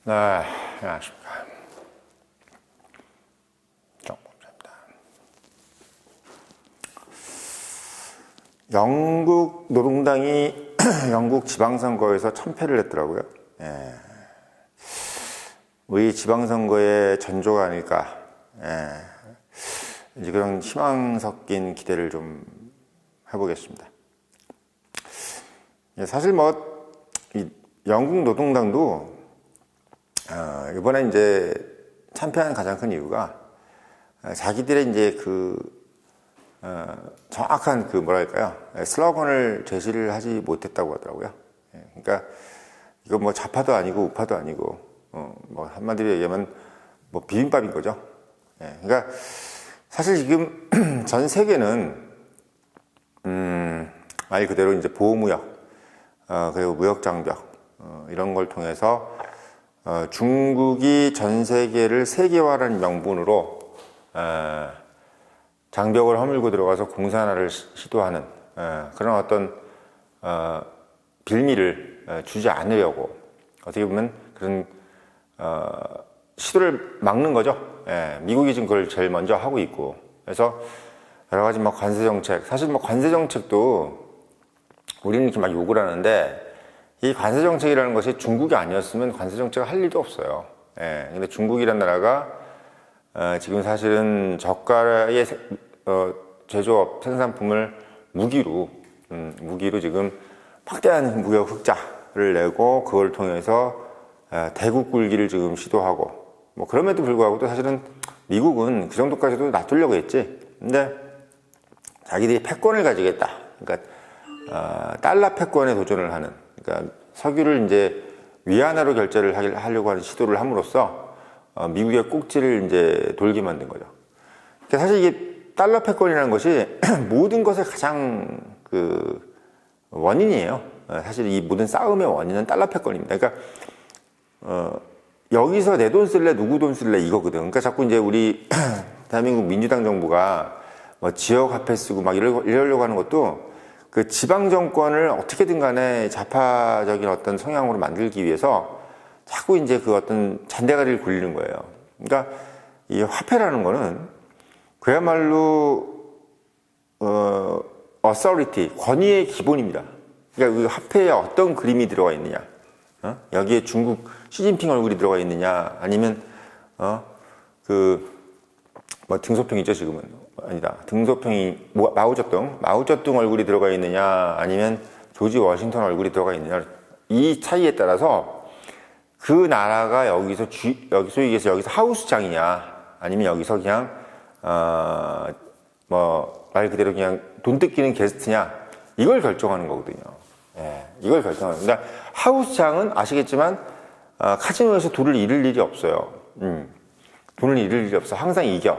네, 안녕하십니까. 정봉주입니다. 영국 노동당이 영국 지방선거에서 참패를 했더라고요. 예. 우리 지방선거의 전조가 아닐까. 예. 이제 그런 희망 섞인 기대를 좀 해보겠습니다. 예, 사실 이 영국 노동당도 이번에 이제 참패한 가장 큰 이유가 자기들의 이제 정확한 뭐랄까요, 슬로건을 제시를 하지 못했다고 하더라고요. 그러니까 이거 뭐 좌파도 아니고 우파도 아니고 뭐 한마디로 얘기하면 뭐 비빔밥인 거죠. 그러니까 사실 지금 전 세계는 말 그대로 이제 보호무역 그리고 무역장벽 이런 걸 통해서 중국이 전 세계를 세계화라는 명분으로 장벽을 허물고 들어가서 공산화를 시도하는 그런 어떤 빌미를 주지 않으려고 어떻게 보면 그런 시도를 막는 거죠. 미국이 지금 그걸 제일 먼저 하고 있고, 그래서 여러 가지 관세 정책, 사실 관세 정책도 우리는 이렇게 막 욕을 하는데 이 관세 정책이라는 것이 중국이 아니었으면 관세 정책을 할 일도 없어요. 근데 중국이라는 나라가 지금 사실은 저가의 제조업 생산품을 무기로 지금 막대한 무역 흑자를 내고 그걸 통해서 대국 굴기를 지금 시도하고, 뭐 그럼에도 불구하고 또 사실은 미국은 그 정도까지도 놔두려고 했지. 근데 자기들이 패권을 가지겠다. 그러니까 달러 패권에 도전을 하는, 그러니까 석유를 이제 위안화로 결제를 하려고 하는 시도를 함으로써 미국의 꼭지를 이제 돌게 만든 거죠. 그러니까 사실 이게 달러 패권이라는 것이 모든 것의 가장 원인이에요. 사실 이 모든 싸움의 원인은 달러 패권입니다. 그러니까 여기서 내 돈 쓸래, 누구 돈 쓸래 이거거든. 그러니까 자꾸 이제 우리 대한민국 민주당 정부가 뭐 지역 화폐 쓰고 막 이러려고 하는 것도 그 지방 정권을 어떻게든 간에 좌파적인 어떤 성향으로 만들기 위해서 자꾸 이제 어떤 잔대가리를 굴리는 거예요. 그러니까 이 화폐라는 거는 그야말로 authority, 권위의 기본입니다. 그러니까 그 화폐에 어떤 그림이 들어가 있느냐, 여기에 중국 시진핑 얼굴이 들어가 있느냐, 아니면 등소평 있죠 지금은. 아니다, 등소평이 마오쩌둥 얼굴이 들어가 있느냐, 아니면 조지 워싱턴 얼굴이 들어가 있느냐, 이 차이에 따라서 그 나라가 여기서 소위 얘기해서 여기서 하우스장이냐, 아니면 여기서 그냥 말 그대로 그냥 돈 뜯기는 게스트냐, 이걸 결정하는 거거든요. 이걸 결정하는. 그러니까 하우스장은 아시겠지만 카지노에서 돈을 잃을 일이 없어요. 돈을 잃을 일이 없어. 항상 이겨.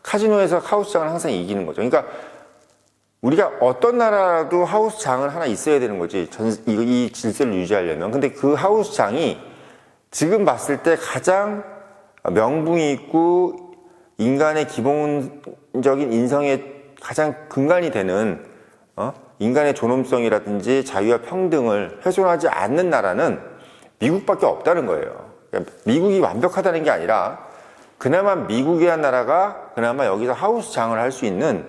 카지노에서 하우스장은 항상 이기는 거죠. 그러니까 우리가 어떤 나라라도 하우스장은 하나 있어야 되는 거지. 이 질서를 유지하려면. 근데 그 하우스장이 지금 봤을 때 가장 명분이 있고 인간의 기본적인 인성의 가장 근간이 되는 인간의 존엄성이라든지 자유와 평등을 훼손하지 않는 나라는 미국밖에 없다는 거예요. 그러니까 미국이 완벽하다는 게 아니라 그나마 미국이란 나라가 그나마 여기서 하우스장을 할 수 있는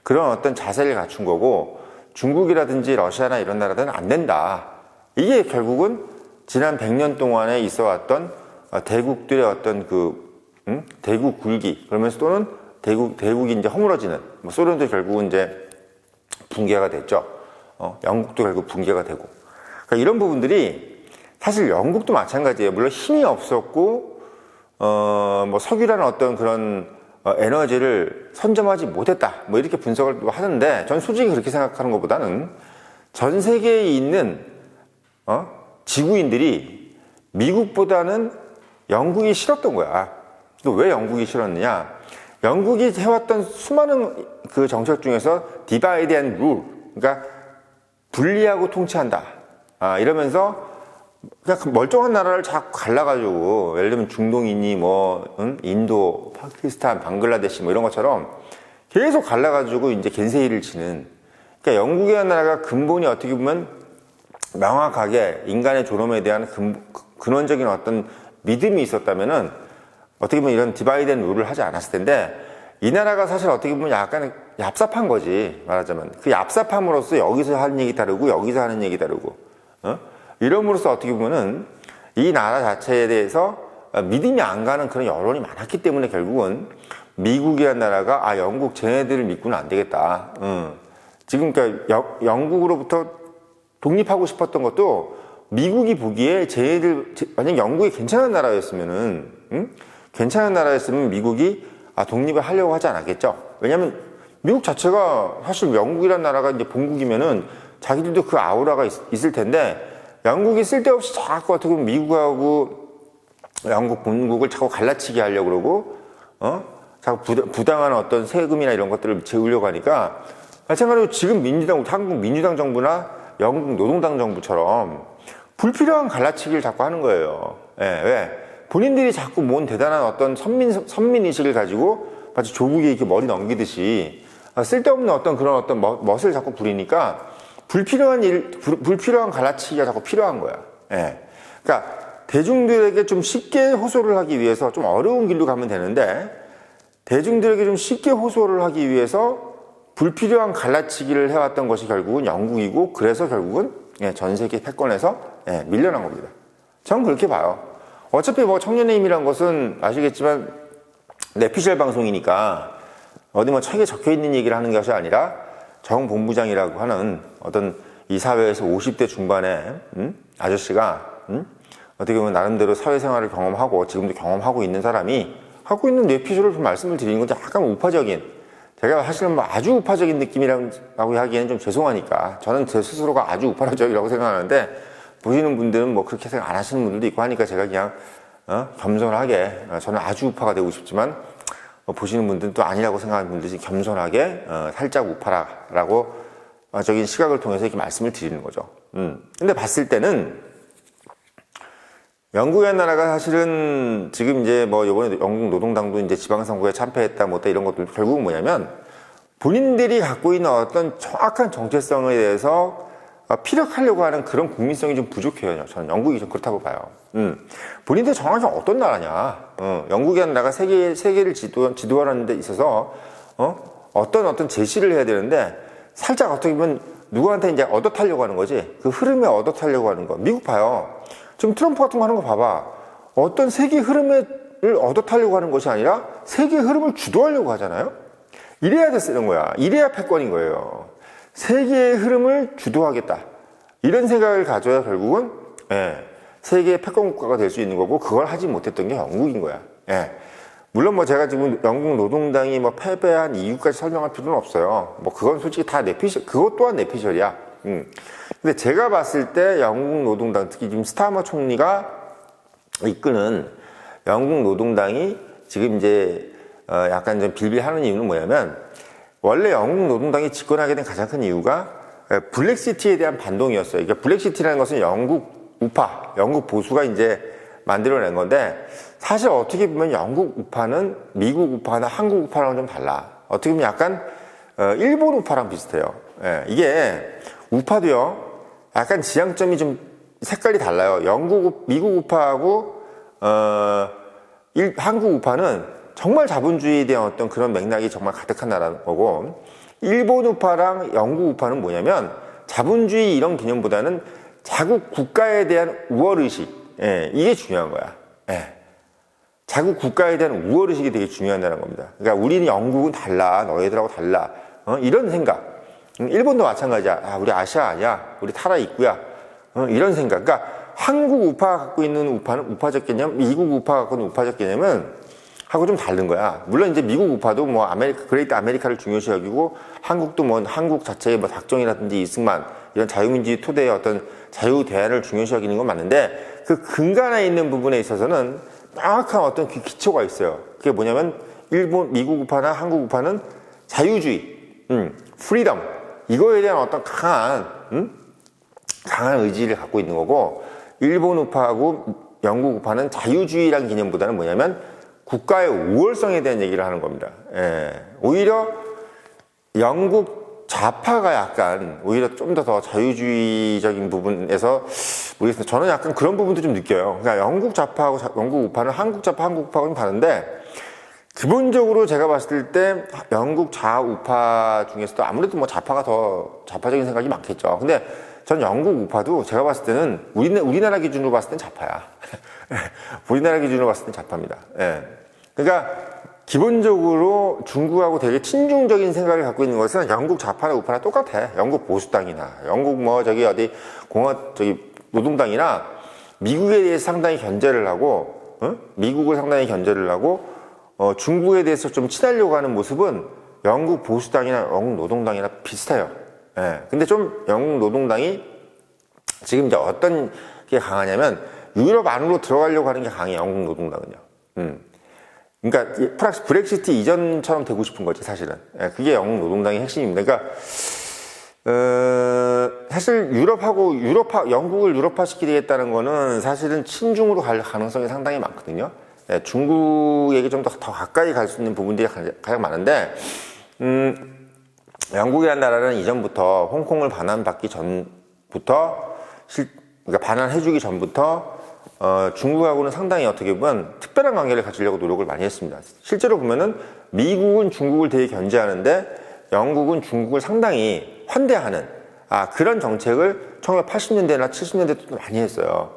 그런 어떤 자세를 갖춘 거고, 중국이라든지 러시아나 이런 나라들은 안 된다. 이게 결국은 지난 100년 동안에 있어 왔던 대국들의 어떤 대국 굴기, 그러면서 또는 대국이 이제 허물어지는, 소련도 결국은 이제 붕괴가 됐죠. 영국도 결국 붕괴가 되고. 그러니까 이런 부분들이 사실 영국도 마찬가지예요. 물론 힘이 없었고, 석유라는 어떤 그런 에너지를 선점하지 못했다. 이렇게 분석을 하는데, 전 솔직히 그렇게 생각하는 것보다는 전 세계에 있는, 지구인들이 미국보다는 영국이 싫었던 거야. 또 왜 영국이 싫었느냐? 영국이 해왔던 수많은 그 정책 중에서 divide and rule, 그러니까 분리하고 통치한다. 이러면서 그냥 멀쩡한 나라를 자꾸 갈라가지고, 예를 들면 중동이니 인도, 파키스탄, 방글라데시 이런 것처럼 계속 갈라가지고 이제 겐세이를 치는. 그러니까 영국이라는 나라가 근본이 어떻게 보면 명확하게 인간의 존엄에 대한 근원적인 어떤 믿음이 있었다면은 어떻게 보면 이런 디바이드 앤 룰을 하지 않았을 텐데, 이 나라가 사실 어떻게 보면 약간 얍삽한 거지, 말하자면. 그 얍삽함으로써 여기서 하는 얘기 다르고 여기서 하는 얘기 다르고, 이름으로써 어떻게 보면은 이 나라 자체에 대해서 믿음이 안 가는 그런 여론이 많았기 때문에 결국은 미국이라는 나라가 영국 쟤네들을 믿고는 안 되겠다. 지금 그러니까 영국으로부터 독립하고 싶었던 것도 미국이 보기에 쟤네들 만약 영국이 괜찮은 나라였으면은 괜찮은 나라였으면 미국이 독립을 하려고 하지 않았겠죠. 왜냐면 미국 자체가 사실 영국이라는 나라가 이제 본국이면은 자기들도 그 아우라가 있을 텐데, 영국이 쓸데없이 자꾸 어떻게 보면 미국하고 영국 본국을 자꾸 갈라치게 하려고 그러고, 자꾸 부당한 어떤 세금이나 이런 것들을 재우려고 하니까, 마찬가지로 지금 한국 민주당 정부나 영국 노동당 정부처럼 불필요한 갈라치기를 자꾸 하는 거예요. 예, 왜? 본인들이 자꾸 뭔 대단한 어떤 선민의식을 가지고 마치 조국에 이렇게 머리 넘기듯이 쓸데없는 어떤 그런 어떤 멋을 자꾸 부리니까 불필요한 갈라치기가 자꾸 필요한 거야. 예. 그러니까 대중들에게 좀 쉽게 호소를 하기 위해서 좀 어려운 길로 가면 되는데, 대중들에게 좀 쉽게 호소를 하기 위해서 불필요한 갈라치기를 해왔던 것이 결국은 영국이고, 그래서 결국은 전 세계 패권에서 밀려난 겁니다. 전 그렇게 봐요. 어차피 뭐 청년의 힘이란 것은 아시겠지만 내피셜 방송이니까 어디 뭐 책에 적혀 있는 얘기를 하는 것이 아니라 정 본부장이라고 하는 어떤 이 사회에서 50대 중반의 아저씨가 어떻게 보면 나름대로 사회생활을 경험하고 지금도 경험하고 있는 사람이 하고 있는 내피셜을 좀 말씀을 드리는 건데, 약간 우파적인, 제가 사실은 뭐 아주 우파적인 느낌이라고 하기에는 좀 죄송하니까 저는 제 스스로가 아주 우파적이라고 생각하는데, 보시는 분들은 뭐 그렇게 생각 안 하시는 분들도 있고 하니까 제가 그냥 겸손하게, 저는 아주 우파가 되고 싶지만 보시는 분들은 또 아니라고 생각하는 분들이 겸손하게 살짝 우파라고 적인 시각을 통해서 이렇게 말씀을 드리는 거죠. 근데 봤을 때는 영국이라는 나라가 사실은 지금 이제 뭐 이번에 영국 노동당도 이제 지방선거에 참패했다 뭐다 이런 것들 결국은 뭐냐면, 본인들이 갖고 있는 어떤 정확한 정체성에 대해서 피력하려고 하는 그런 국민성이 좀 부족해요. 저는 영국이 좀 그렇다고 봐요. 본인들 정확히 어떤 나라냐. 영국이라는 나라가 세계를 지도하는 데 있어서, 어떤 제시를 해야 되는데, 살짝 어떻게 보면 누구한테 이제 얻어 타려고 하는 거지. 그 흐름에 얻어 타려고 하는 거. 미국 봐요. 지금 트럼프 같은 거 하는 거 봐봐. 어떤 세계 흐름을 얻어 타려고 하는 것이 아니라 세계 흐름을 주도하려고 하잖아요. 이래야 됐는 거야. 이래야 패권인 거예요. 세계의 흐름을 주도하겠다, 이런 생각을 가져야 결국은 세계의 패권 국가가 될 수 있는 거고, 그걸 하지 못했던 게 영국인 거야. 물론 뭐 제가 지금 영국 노동당이 뭐 패배한 이유까지 설명할 필요는 없어요. 뭐 그건 솔직히 다 내피셜, 그것 또한 내피셜이야. 근데 제가 봤을 때 영국 노동당, 특히 지금 스타머 총리가 이끄는 영국 노동당이 지금 이제 약간 좀 빌빌하는 이유는 뭐냐면, 원래 영국 노동당이 집권하게 된 가장 큰 이유가 블랙시티에 대한 반동이었어요. 그러니까 블랙시티라는 것은 영국 우파, 영국 보수가 이제 만들어낸 건데, 사실 어떻게 보면 영국 우파는 미국 우파나 한국 우파랑은 좀 달라. 어떻게 보면 약간 일본 우파랑 비슷해요. 이게 우파도요, 약간 지향점이 좀 색깔이 달라요. 미국 우파하고 한국 우파는 정말 자본주의에 대한 어떤 그런 맥락이 정말 가득한 나라는 거고, 일본 우파랑 영국 우파는 뭐냐면 자본주의 이런 개념보다는 자국 국가에 대한 우월의식, 이게 중요한 거야. 자국 국가에 대한 우월의식이 되게 중요하다는 겁니다. 그러니까 우리는 영국은 달라, 너희들하고 달라, 이런 생각. 일본도 마찬가지야. 우리 아시아 아니야, 우리 타라 입구야, 이런 생각. 그러니까 한국 우파가 갖고 있는 우파는 우파적 개념, 미국 우파가 갖고 있는 우파적 개념은 하고 좀 다른 거야. 물론 이제 미국 우파도 뭐 그레이트 아메리카를 중요시 여기고, 한국도 뭐 한국 자체의 뭐 박정희라든지 이승만 이런 자유민주주의 토대의 어떤 자유 대안을 중요시 여기는 건 맞는데, 그 근간에 있는 부분에 있어서는 명확한 어떤 기초가 있어요. 그게 뭐냐면 미국 우파나 한국 우파는 자유주의, 프리덤, 이거에 대한 어떤 강한 의지를 갖고 있는 거고, 일본 우파하고 영국 우파는 자유주의라는 개념보다는 뭐냐면 국가의 우월성에 대한 얘기를 하는 겁니다. 오히려 영국 좌파가 약간 오히려 좀 더 자유주의적인 부분에서 모르겠습니다. 저는 약간 그런 부분도 좀 느껴요. 그러니까 영국 좌파하고 영국 우파는 한국 좌파, 한국 우파하고는 다른데, 기본적으로 제가 봤을 때 영국 좌우파 중에서도 아무래도 뭐 좌파가 더 좌파적인 생각이 많겠죠. 근데 전 영국 우파도 제가 봤을 때는 우리나라 기준으로 봤을 땐 좌파야. 우리나라 기준으로 봤을 땐 좌파입니다. 예. 그러니까 기본적으로 중국하고 되게 친중적인 생각을 갖고 있는 것은 영국 좌파나 우파나 똑같아. 영국 보수당이나 영국 뭐 저기 어디 노동당이나 미국에 대해서 상당히 견제를 하고, 미국을 상당히 견제를 하고, 중국에 대해서 좀 친하려고 하는 모습은 영국 보수당이나 영국 노동당이나 비슷해요. 예. 근데 좀 영국 노동당이 지금 이제 어떤 게 강하냐면 유럽 안으로 들어가려고 하는 게 강해요. 영국 노동당은요. 그러니까 브렉시트 이전처럼 되고 싶은 거지 사실은. 예. 그게 영국 노동당의 핵심입니다. 그러니까 사실 영국을 유럽화시키겠다는 거는 사실은 친중으로 갈 가능성이 상당히 많거든요. 네, 중국에게 좀 더 가까이 갈 수 있는 부분들이 가장 많은데, 영국이라는 나라는 이전부터 홍콩을 반환받기 전부터, 그러니까 반환해주기 전부터, 중국하고는 상당히 어떻게 보면 특별한 관계를 가지려고 노력을 많이 했습니다. 실제로 보면은 미국은 중국을 되게 견제하는데, 영국은 중국을 상당히 환대하는, 그런 정책을 1980년대나 70년대 때도 많이 했어요.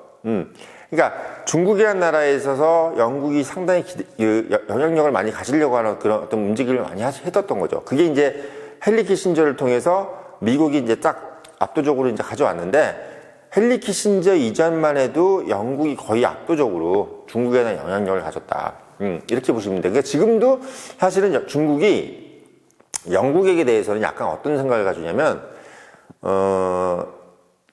그러니까 중국이라는 나라에 있어서 영국이 상당히 영향력을 많이 가지려고 하는 그런 어떤 움직임을 많이 했었던 거죠. 그게 이제 헨리 키신저를 통해서 미국이 이제 딱 압도적으로 이제 가져왔는데, 헨리 키신저 이전만 해도 영국이 거의 압도적으로 중국에 대한 영향력을 가졌다. 이렇게 보시면 돼요. 그러니까 지금도 사실은 중국이 영국에게 대해서는 약간 어떤 생각을 가지냐면,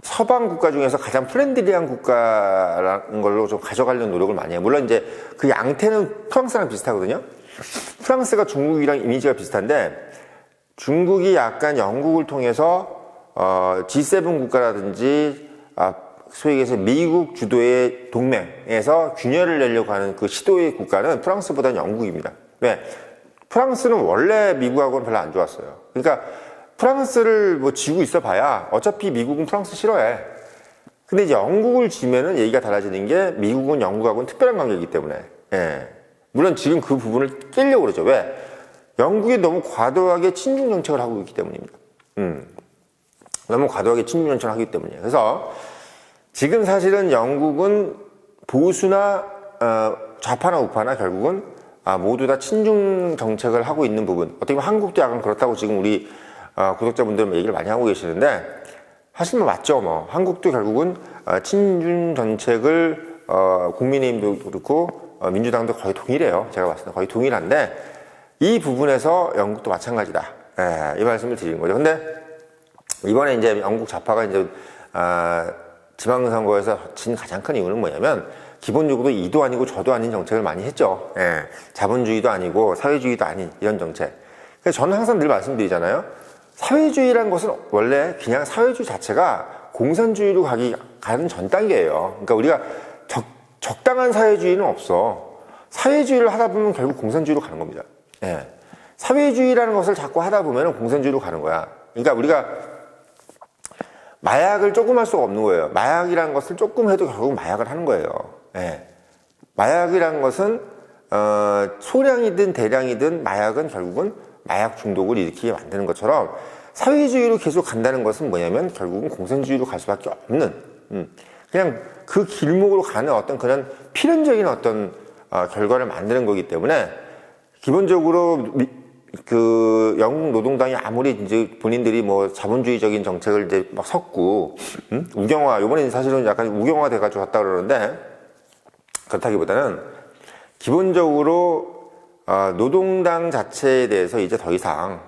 서방 국가 중에서 가장 프렌들리한 국가라는 걸로 좀 가져가려는 노력을 많이 해요. 물론 이제 그 양태는 프랑스랑 비슷하거든요. 프랑스가 중국이랑 이미지가 비슷한데, 중국이 약간 영국을 통해서 G7 국가라든지 소위 얘기해서 미국 주도의 동맹에서 균열을 내려고 하는 그 시도의 국가는 프랑스보다는 영국입니다. 왜? 프랑스는 원래 미국하고는 별로 안 좋았어요. 그러니까 프랑스를 뭐 지고 있어 봐야 어차피 미국은 프랑스 싫어해. 근데 이제 영국을 지면은 얘기가 달라지는 게, 미국은 영국하고는 특별한 관계이기 때문에. 예. 물론 지금 그 부분을 깨려고 그러죠. 왜? 영국이 너무 과도하게 친중 정책을 하고 있기 때문입니다. 너무 과도하게 친중 정책을 하기 때문이에요. 그래서 지금 사실은 영국은 보수나 좌파나 우파나 결국은 모두 다 친중 정책을 하고 있는 부분. 어떻게 보면 한국도 약간 그렇다고 지금 우리 구독자분들은 얘기를 많이 하고 계시는데, 사실 뭐 맞죠. 뭐 한국도 결국은 친중 정책을 국민의힘도 그렇고 민주당도 거의 동일해요. 제가 봤을 때 거의 동일한데, 이 부분에서 영국도 마찬가지다. 이 말씀을 드리는 거죠. 근데 이번에 이제 영국 좌파가 이제 지방선거에서 진 가장 큰 이유는 뭐냐면, 기본적으로 이도 아니고 저도 아닌 정책을 많이 했죠. 자본주의도 아니고 사회주의도 아닌 이런 정책. 그래서 저는 항상 늘 말씀드리잖아요. 사회주의란 것은 원래 그냥 사회주의 자체가 공산주의로 가는 전 단계예요. 그러니까 우리가 적당한 사회주의는 없어. 사회주의를 하다 보면 결국 공산주의로 가는 겁니다. 사회주의라는 것을 자꾸 하다 보면 공산주의로 가는 거야. 그러니까 우리가 마약을 조금 할 수가 없는 거예요. 마약이라는 것을 조금 해도 결국 마약을 하는 거예요. 마약이라는 것은 소량이든 대량이든 마약은 결국은 마약 중독을 일으키게 만드는 것처럼, 사회주의로 계속 간다는 것은 뭐냐면 결국은 공산주의로 갈 수밖에 없는, 그냥 그 길목으로 가는 어떤 그런 필연적인 어떤 결과를 만드는 거기 때문에, 기본적으로 그 영국 노동당이 아무리 이제 본인들이 뭐 자본주의적인 정책을 이제 막 섞고, 우경화, 요번에 사실은 약간 우경화 돼가지고 왔다 그러는데, 그렇다기보다는 기본적으로 노동당 자체에 대해서 이제 더 이상,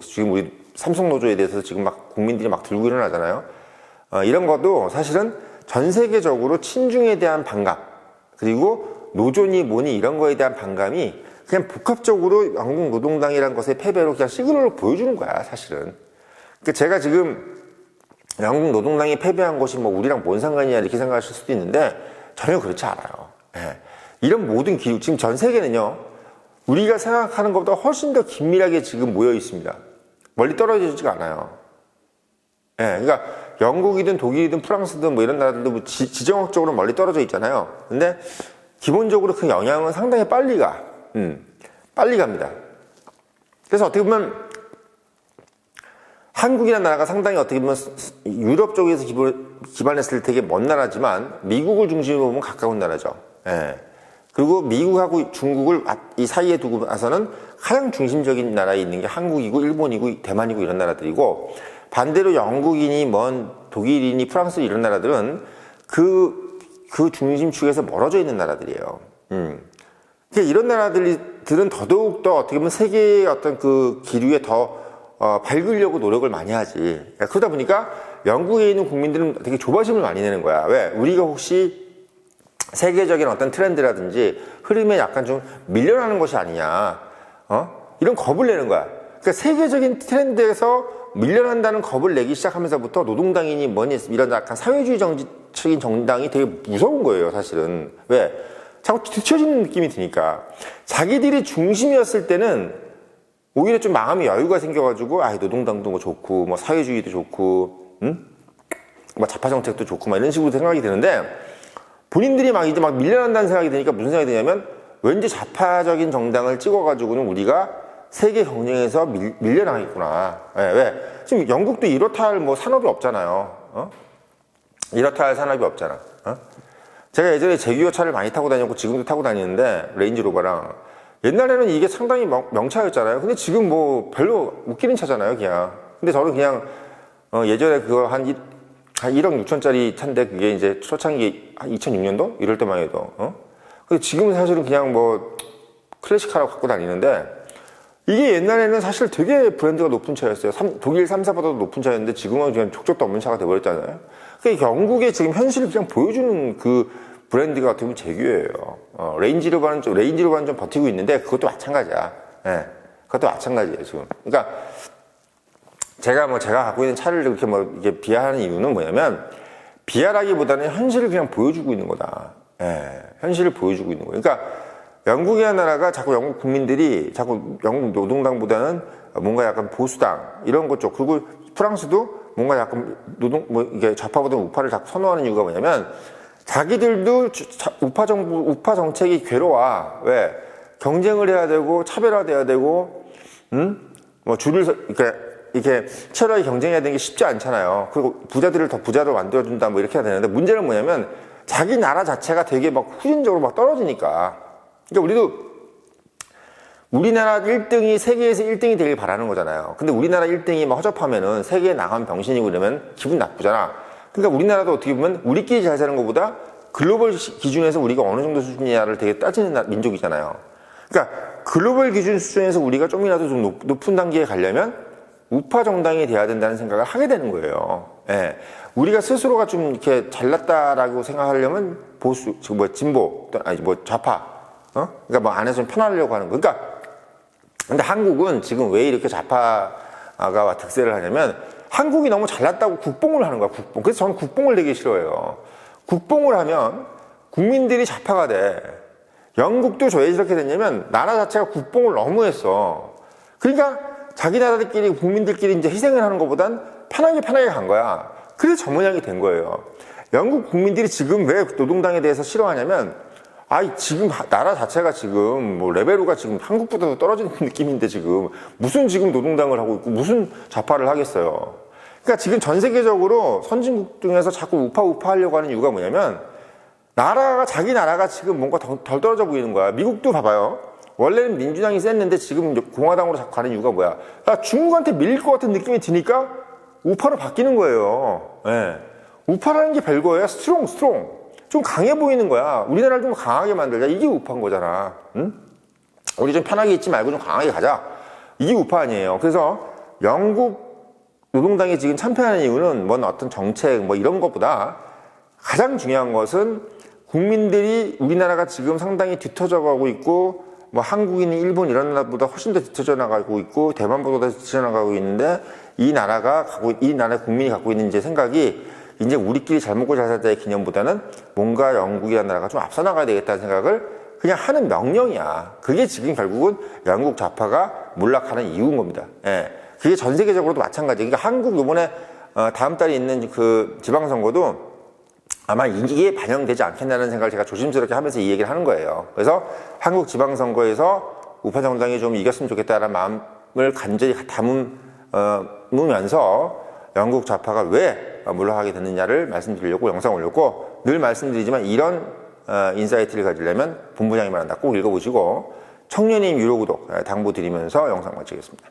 지금 우리 삼성노조에 대해서 지금 막 국민들이 막 들고 일어나잖아요. 이런 것도 사실은 전 세계적으로 친중에 대한 반감, 그리고 노조니 뭐니 이런 거에 대한 반감이 그냥 복합적으로 영국 노동당이라는 것의 패배로 그냥 시그널을 보여주는 거야, 사실은. 그러니까 제가 지금 영국 노동당이 패배한 것이 뭐 우리랑 뭔 상관이냐 이렇게 생각하실 수도 있는데, 전혀 그렇지 않아요. 이런 모든 기류, 지금 전 세계는요, 우리가 생각하는 것보다 훨씬 더 긴밀하게 지금 모여 있습니다. 멀리 떨어지지가 않아요. 그러니까 영국이든 독일이든 프랑스든 뭐 이런 나라들도 뭐 지정학적으로 멀리 떨어져 있잖아요. 근데 기본적으로 그 영향은 상당히 빨리 가. 빨리 갑니다. 그래서 어떻게 보면 한국이라는 나라가 상당히 어떻게 보면 유럽 쪽에서 기반했을 때 되게 먼 나라지만 미국을 중심으로 보면 가까운 나라죠. 예. 그리고 미국하고 중국을 이 사이에 두고 나서는 가장 중심적인 나라에 있는 게 한국이고 일본이고 대만이고 이런 나라들이고, 반대로 영국이니 먼 독일이니 프랑스 이런 나라들은 그 중심축에서 멀어져 있는 나라들이에요. 그러니까 이런 나라들은 더더욱 더 어떻게 보면 세계의 어떤 그 기류에 더 밝으려고 노력을 많이 하지. 그러다 보니까 영국에 있는 국민들은 되게 조바심을 많이 내는 거야. 왜? 우리가 혹시 세계적인 어떤 트렌드라든지 흐름에 약간 좀 밀려나는 것이 아니냐, 이런 겁을 내는 거야. 그러니까 세계적인 트렌드에서 밀려난다는 겁을 내기 시작하면서부터 노동당이니 뭐니 이런 약간 사회주의 정치적인 정당이 되게 무서운 거예요, 사실은. 왜? 자꾸 뒤처지는 느낌이 드니까. 자기들이 중심이었을 때는 오히려 좀 마음의 여유가 생겨가지고, 노동당도 뭐 좋고, 뭐 사회주의도 좋고, 뭐 좌파 정책도 좋고, 막 이런 식으로 생각이 드는데, 본인들이 막 이제 막 밀려난다는 생각이 드니까 무슨 생각이 드냐면, 왠지 좌파적인 정당을 찍어가지고는 우리가 세계 경쟁에서 밀려나겠구나. 왜? 지금 영국도 이렇다 할 뭐 산업이 없잖아요. 이렇다 할 산업이 없잖아. 제가 예전에 제규어차를 많이 타고 다녔고 지금도 타고 다니는데, 레인지로버랑. 옛날에는 이게 상당히 명차였잖아요. 근데 지금 뭐 별로 웃기는 차잖아요, 그냥. 근데 저는 그냥 예전에 그거 한 1억 6천짜리 차인데, 그게 이제 초창기 한 2006년도? 이럴 때만 해도. 근데 지금은 사실은 그냥 뭐 클래식카라고 갖고 다니는데, 이게 옛날에는 사실 되게 브랜드가 높은 차였어요. 독일 3사보다도 높은 차였는데 지금은 그냥 족적도 없는 차가 돼버렸잖아요. 그러니까 영국의 지금 현실을 그냥 보여주는 그 브랜드가 어떻게 보면 제규어예요. 레인지로버는 좀 버티고 있는데 그것도 마찬가지야. 예. 그것도 마찬가지예요, 지금. 그러니까 제가 갖고 있는 차를 이렇게 이게 비하하는 이유는 뭐냐면, 비하라기보다는 현실을 그냥 보여주고 있는 거다. 예. 현실을 보여주고 있는 거예요. 그러니까 영국이라는 나라가 자꾸 영국 국민들이 자꾸 영국 노동당보다는 뭔가 약간 보수당 이런 것 쪽, 그리고 프랑스도 뭔가 약간 이게 좌파보다는 우파를 자꾸 선호하는 이유가 뭐냐면, 자기들도 우파 정책이 괴로워. 왜? 경쟁을 해야 되고 차별화돼야 되고, 뭐 줄을 이렇게 치열하게 경쟁해야 되는 게 쉽지 않잖아요. 그리고 부자들을 더 부자로 만들어준다 뭐 이렇게 해야 되는데, 문제는 뭐냐면 자기 나라 자체가 되게 막 후진적으로 막 떨어지니까. 그러니까 우리나라 1등이 세계에서 1등이 되길 바라는 거잖아요. 근데 우리나라 1등이 막 허접하면은 세계에 나가면 병신이고 이러면 기분 나쁘잖아. 그러니까 우리나라도 어떻게 보면 우리끼리 잘 사는 것보다 글로벌 기준에서 우리가 어느 정도 수준이냐를 되게 따지는 민족이잖아요. 그러니까 글로벌 기준 수준에서 우리가 좀이라도 좀 높은 단계에 가려면 우파 정당이 돼야 된다는 생각을 하게 되는 거예요. 예. 우리가 스스로가 좀 이렇게 잘났다라고 생각하려면 보수, 진보, 아니 좌파, 그러니까 뭐 안에서 좀 편하려고 하는 거. 그러니까 근데 한국은 지금 왜 이렇게 좌파가 득세를 하냐면, 한국이 너무 잘났다고 국뽕을 하는 거야, 국뽕. 그래서 저는 국뽕을 되게 싫어해요. 국뽕을 하면 국민들이 좌파가 돼. 영국도 왜 이렇게 됐냐면, 나라 자체가 국뽕을 너무 했어. 그러니까 자기 나라들끼리, 국민들끼리 이제 희생을 하는 것보단 편하게 간 거야. 그래서 저 모양이 된 거예요. 영국 국민들이 지금 왜 노동당에 대해서 싫어하냐면, 지금 나라 자체가 지금 뭐 레벨로가 지금 한국보다도 떨어지는 느낌인데, 지금 무슨 지금 노동당을 하고 있고 무슨 좌파를 하겠어요. 그러니까 지금 전 세계적으로 선진국 중에서 자꾸 우파 하려고 하는 이유가 뭐냐면, 자기 나라가 지금 뭔가 덜 떨어져 보이는 거야. 미국도 봐봐요. 원래는 민주당이 셌는데 지금 공화당으로 자꾸 가는 이유가 뭐야? 중국한테 밀릴 것 같은 느낌이 드니까 우파로 바뀌는 거예요. 예. 우파라는 게 별거예요. 스트롱. 좀 강해 보이는 거야. 우리나라를 좀 강하게 만들자. 이게 우파인 거잖아. 응? 우리 좀 편하게 있지 말고 좀 강하게 가자. 이게 우파 아니에요. 그래서 영국 노동당이 지금 참패하는 이유는 뭔 어떤 정책 뭐 이런 것보다 가장 중요한 것은, 국민들이 우리나라가 지금 상당히 뒤터져 가고 있고, 뭐 한국이나 일본 이런 나라보다 훨씬 더 뒤터져 나가고 있고, 대만보다 더 뒤터져 나가고 있는데, 이 나라 국민이 갖고 있는 이제 생각이, 이제 우리끼리 잘 먹고 잘 살자의 개념보다는 뭔가 영국이라는 나라가 좀 앞서 나가야 되겠다는 생각을 그냥 하는 명령이야. 그게 지금 결국은 영국 좌파가 몰락하는 이유인 겁니다. 예. 그게 전 세계적으로도 마찬가지예요. 그러니까 한국 요번에 다음 달에 있는 그 지방선거도 아마 이게 반영되지 않겠나는 생각을 제가 조심스럽게 하면서 이 얘기를 하는 거예요. 그래서 한국 지방선거에서 우파 정당이 좀 이겼으면 좋겠다라는 마음을 간절히 담으면서 영국 좌파가 왜 물러가게 됐느냐를 말씀드리려고 영상 올렸고, 늘 말씀드리지만 이런 인사이트를 가지려면 본부장이 말한다 꼭 읽어보시고 청년님 유료 구독 당부드리면서 영상 마치겠습니다.